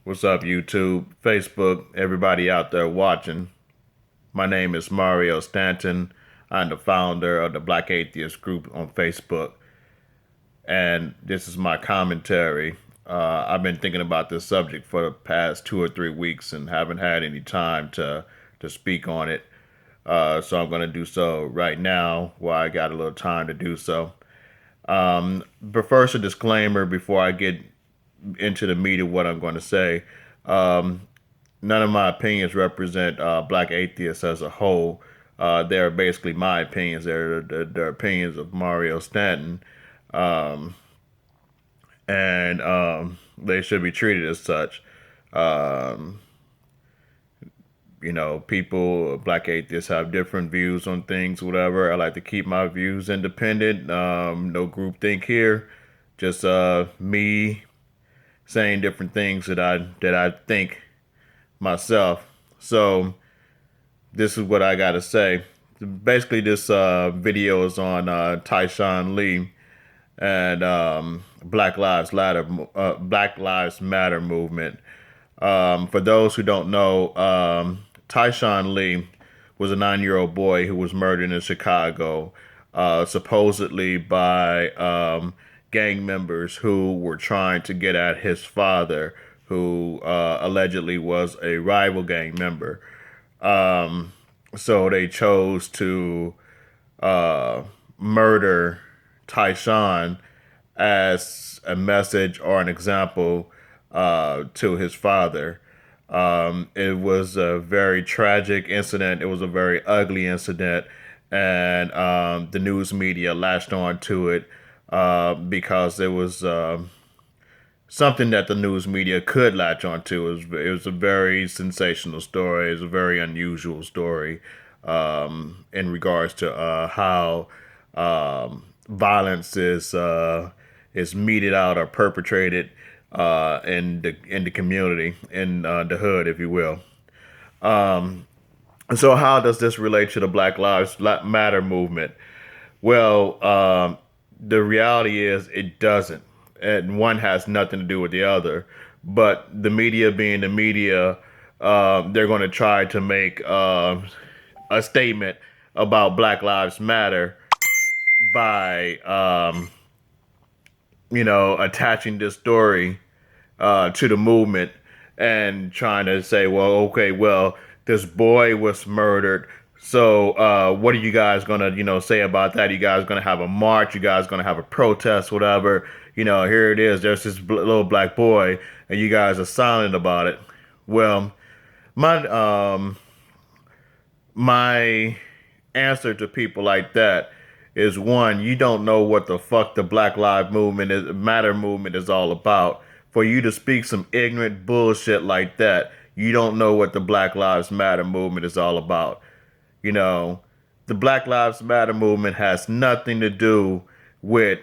What's up, YouTube, Facebook, everybody out there watching? My name is Mario Stanton. I'm the founder of the Black Atheist group on Facebook, and this is my commentary. I've been thinking about this subject for the past 2 or 3 weeks and haven't had any time to speak on it. So I'm going to do so right now while I got a little time to do so. But first, a disclaimer before I get into the meat of what I'm going to say. Um, None of my opinions represent black atheists as a whole. They're basically my opinions. They're opinions of Mario Stanton, um, and they should be treated as such. Um, People, black atheists have different views on things, whatever. I like to keep my views independent. No groupthink here. Just me saying different things that I think myself. So this is what I gotta say. Basically, this video is on TyShawn Lee and Black Lives Matter movement. For those who don't know, TyShawn Lee was a 9-year-old boy who was murdered in Chicago, supposedly by gang members who were trying to get at his father, who allegedly was a rival gang member. So they chose to murder TyShawn as a message or an example to his father. It was a very tragic incident. It was a very ugly incident, and the news media latched on to it because it was something that the news media could latch onto. It was a very sensational story. It was a very unusual story in regards to how violence is meted out or perpetrated in the community, in the hood, if you will. So how does this relate to the Black Lives Matter movement? Well, the reality is it doesn't, and one has nothing to do with the other. But the media, being the media, they're going to try to make a statement about Black Lives Matter by, attaching this story to the movement and trying to say, well, okay, well, this boy was murdered. So, what are you guys gonna, say about that? You guys gonna have a march? You guys gonna have a protest? Whatever. Here it is. There's this little black boy, and you guys are silent about it. Well, my my answer to people like that is, one, you don't know what the fuck the Black Lives Matter movement is all about. For you to speak some ignorant bullshit like that, you don't know what the Black Lives Matter movement is all about. You know, the Black Lives Matter movement has nothing to do with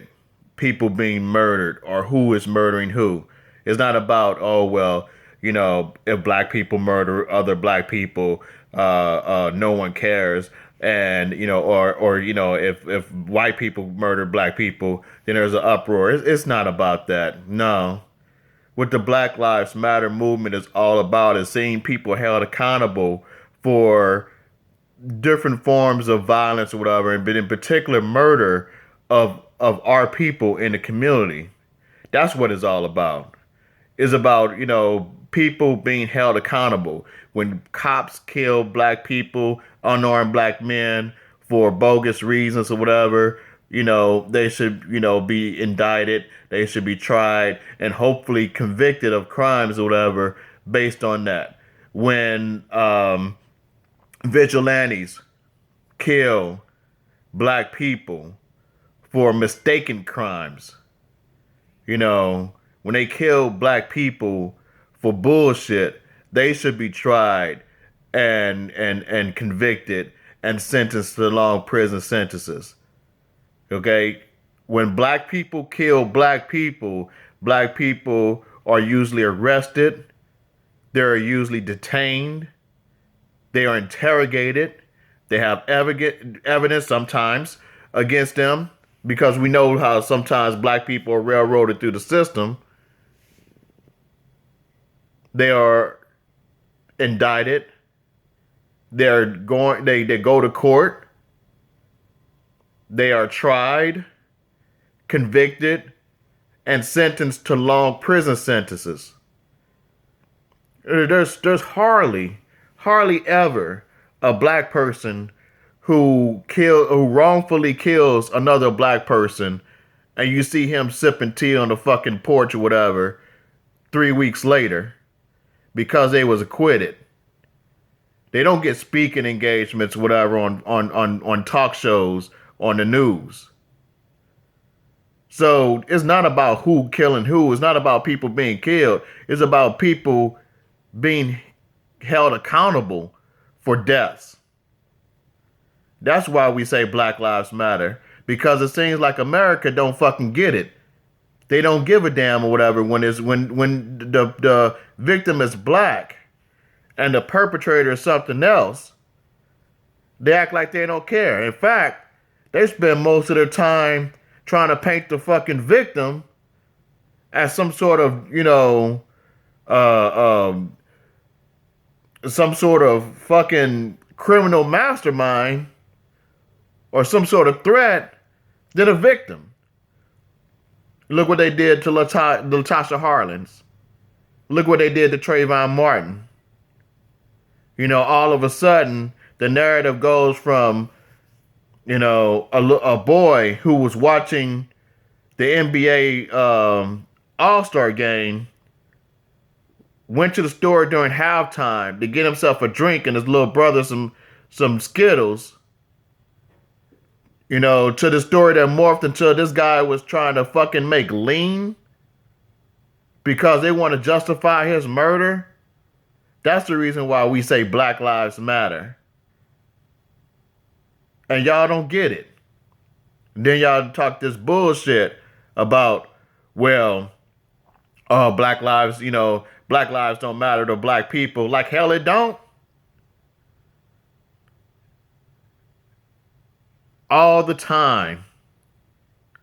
people being murdered or who is murdering who. It's not about, oh, well, if black people murder other black people, no one cares. And, if white people murder black people, then there's an uproar. It's not about that. No. What the Black Lives Matter movement is all about is seeing people held accountable for different forms of violence or whatever, and but in particular murder of our people in the community. That's what it's all about. It's about, people being held accountable. When cops kill black people, unarmed black men, for bogus reasons or whatever, they should, be indicted. They should be tried and hopefully convicted of crimes or whatever based on that. When vigilantes kill black people for mistaken crimes. When they kill black people for bullshit, they should be tried and convicted and sentenced to long prison sentences. Okay? When black people kill black people are usually arrested, they're usually detained, they are interrogated. They have evidence sometimes against them, because we know how sometimes black people are railroaded through the system. They are indicted. They go to court. They are tried, convicted, and sentenced to long prison sentences. There's hardly ever a black person who wrongfully kills another black person, and you see him sipping tea on the fucking porch or whatever 3 weeks later because they was acquitted. They don't get speaking engagements, whatever, on talk shows on the news. So it's not about who killing who. It's not about people being killed. It's about people being held accountable for deaths. That's why we say Black Lives Matter. Because it seems like America don't fucking get it. They don't give a damn or whatever when the victim is black and the perpetrator is something else. They act like they don't care. In fact, they spend most of their time trying to paint the fucking victim as some sort of, some sort of fucking criminal mastermind or some sort of threat to the victim. Look what they did to Latasha Harlins. Look what they did to Trayvon Martin. All of a sudden, the narrative goes from, a boy who was watching the NBA All-Star game, went to the store during halftime to get himself a drink and his little brother some Skittles, to the story that morphed until this guy was trying to fucking make lean because they want to justify his murder. That's the reason why we say Black Lives Matter. And y'all don't get it. And then y'all talk this bullshit about, Black lives don't matter to black people. Like hell it don't. All the time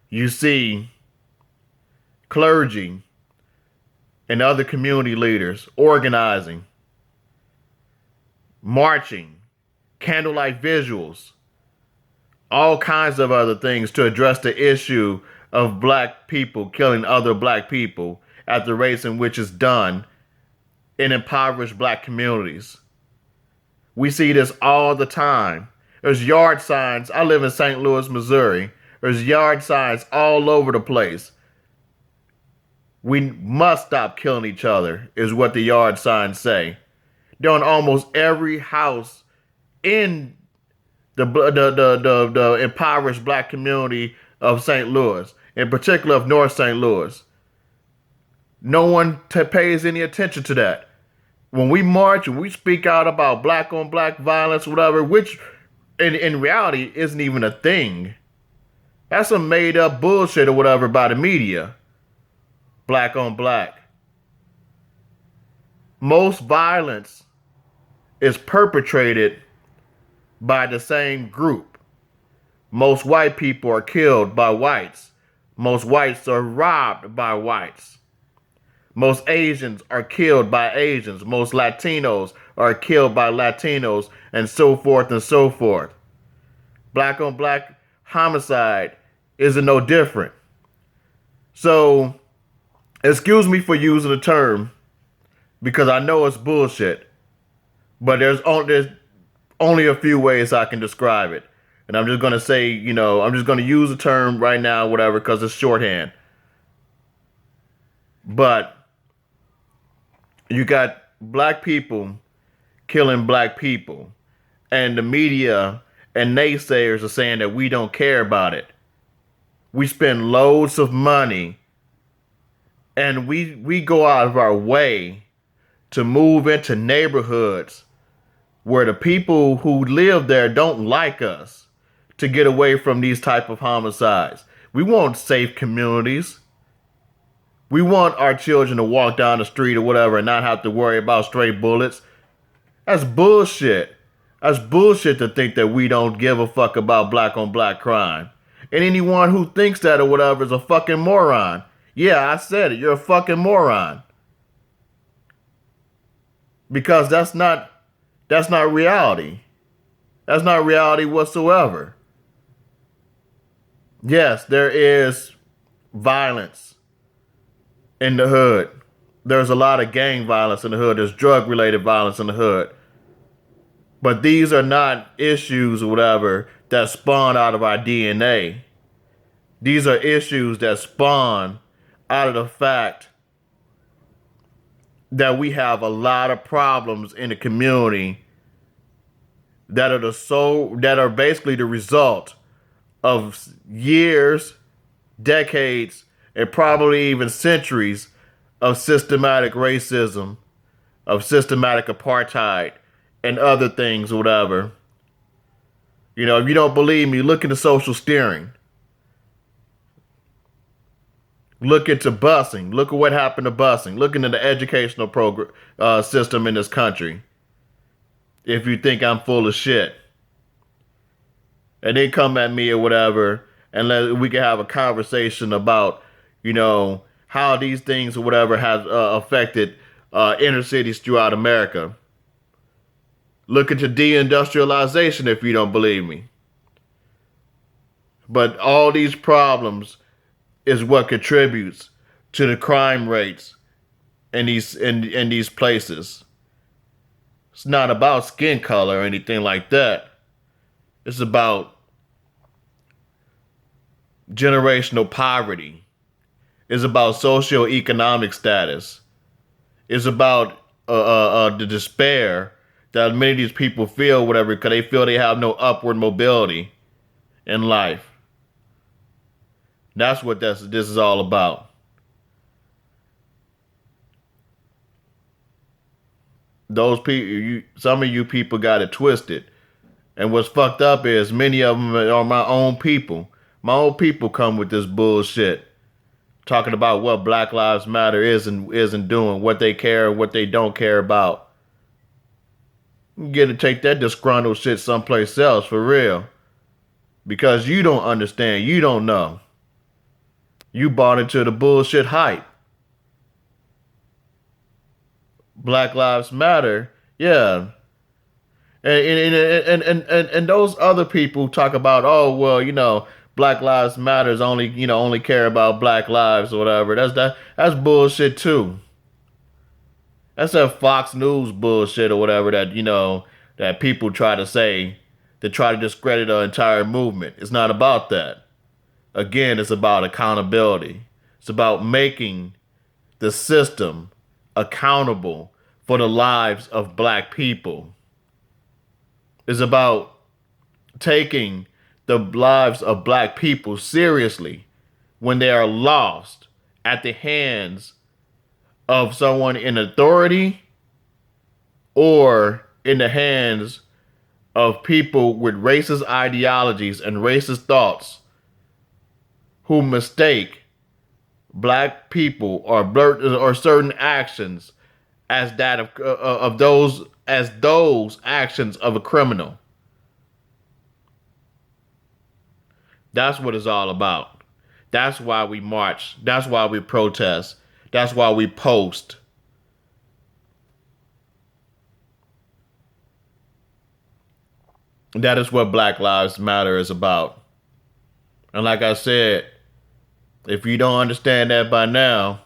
you see clergy and other community leaders organizing, marching, candlelight visuals, all kinds of other things to address the issue of black people killing other black people at the rates in which it's done in impoverished black communities. We see this all the time. There's yard signs. I live in St. Louis, Missouri. There's yard signs all over the place. We must stop killing each other, is what the yard signs say. They're on almost every house in the impoverished black community of St. Louis, in particular of North St. Louis. No one pays any attention to that. When we march and we speak out about black on black violence, whatever, which in reality isn't even a thing. That's some made up bullshit or whatever by the media. Black on black. Most violence is perpetrated by the same group. Most white people are killed by whites. Most whites are robbed by whites. Most Asians are killed by Asians. Most Latinos are killed by Latinos, and so forth and so forth. Black on black homicide isn't no different. So, excuse me for using the term, because I know it's bullshit, but there's only a few ways I can describe it. And I'm just going to say, I'm just going to use the term right now, whatever, because it's shorthand. But you got black people killing black people, and the media and naysayers are saying that we don't care about it. We spend loads of money, and we go out of our way to move into neighborhoods where the people who live there don't like us, to get away from these type of homicides. We want safe communities. We want our children to walk down the street or whatever and not have to worry about stray bullets. That's bullshit. That's bullshit to think that we don't give a fuck about black on black crime. And anyone who thinks that or whatever is a fucking moron. Yeah, I said it. You're a fucking moron. because that's not reality. That's not reality whatsoever. Yes, there is violence in the hood. There's a lot of gang violence in the hood. There's drug related violence in the hood. But these are not issues or whatever that spawn out of our DNA. These are issues that spawn out of the fact that we have a lot of problems in the community that are basically the result of years, decades, and probably even centuries of systematic racism, of systematic apartheid, and other things or whatever. You know, if you don't believe me, look into social steering. Look into busing. Look at what happened to busing. Look into the educational program system in this country. If you think I'm full of shit, and then come at me or whatever, and we can have a conversation about, how these things or whatever have affected inner cities throughout America. Look into deindustrialization if you don't believe me. But all these problems is what contributes to the crime rates in these places. It's not about skin color or anything like that. It's about generational poverty. It's about socioeconomic status. It's about the despair that many of these people feel, whatever, because they feel they have no upward mobility in life. That's what this is all about. Those people, some of you people got it twisted. And what's fucked up is many of them are my own people. My own people come with this bullshit, talking about what Black Lives Matter isn't doing, what they care, what they don't care about. You get to take that disgruntled shit someplace else for real, because you don't understand. You don't know. You bought into the bullshit hype. Black Lives Matter, yeah. And those other people talk about, oh well, Black Lives Matters only care about Black lives or whatever. That's bullshit too. That's that Fox News bullshit or whatever that people try to say to try to discredit an entire movement. It's not about that. Again, it's about accountability. It's about making the system accountable for the lives of black people. It's about taking the lives of black people seriously when they are lost at the hands of someone in authority or in the hands of people with racist ideologies and racist thoughts who mistake black people or certain actions as that of those actions of a criminal. That's what it's all about. That's why we march. That's why we protest. That's why we post. That is what Black Lives Matter is about. And like I said, if you don't understand that by now,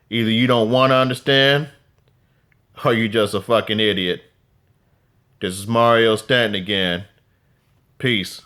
either you don't want to understand or you just a fucking idiot. This is Mario Stanton again. Peace.